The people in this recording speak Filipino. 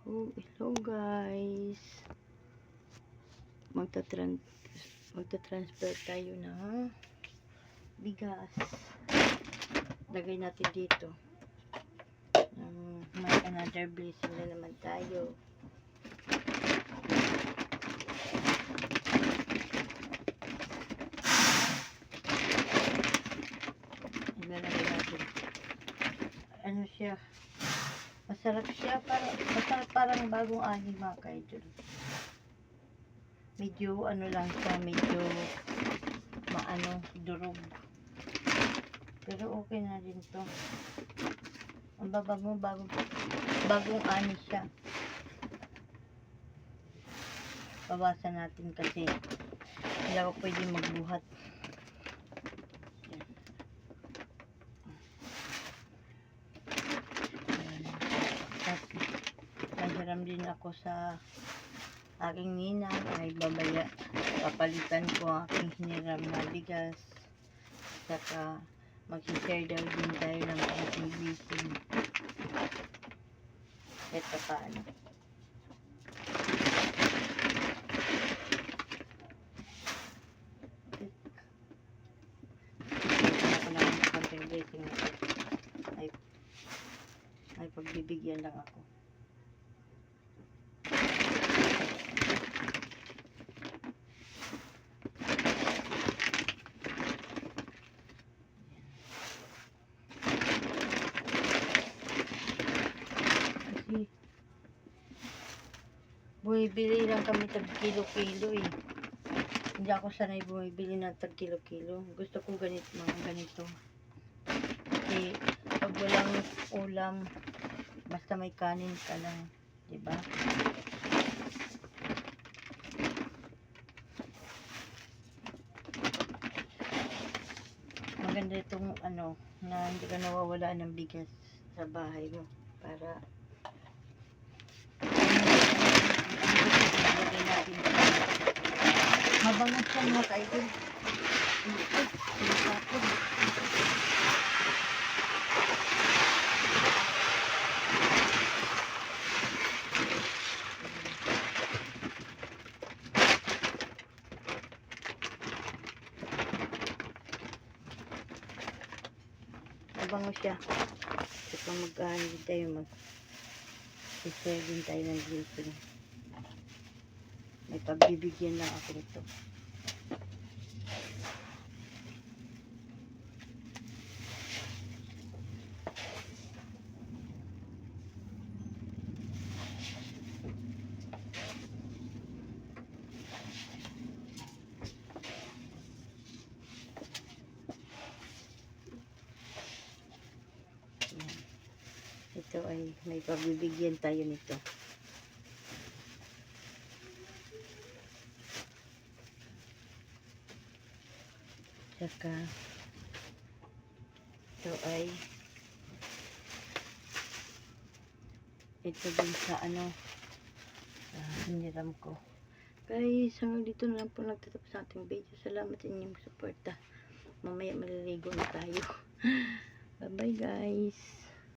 Oh, hello guys. Magta-transfer tayo ng bigas. Lagay natin dito. May another blessing na naman tayo. Ilalagay natin. Ano siya? Masarap siya. Parang bagong ani mga kaidol. Medyo ano lang siya. Medyo durog. Pero okay na rin to. Ang bagong ani siya. Bawasan natin kasi hindi ako pwede magbuhat. Naghiram din ako sa aking ninang ay papalitan ko ang aking hiniram na bigas. Saka mag-share daw din tayo ng aking blessing. Ito paano. Ako na ang konting blessing ay pagbibigyan lang ako. Bumibili lang kami tag kilo-kilo eh. Hindi ako sanay bumibili ng tag kilo-kilo. Gusto ko mga ganito. Kasi pag walang ulam, basta may kanin ka lang, diba? Maganda itong na hindi ka nawawala ng bigas sa bahay mo para mabango siya mga kaidol. Mabango siya. So kung tayo mag-share din tayo ng blessing. May pagbibigyan lang ako nito. Ito ay may pagbibigyan tayo nito. Saka ito din sa hiniram ko. Guys, hanggang dito na lang po nagtatapos sa ating video. Salamat sa inyong suporta. Mamaya maliligo na tayo. Bye bye guys.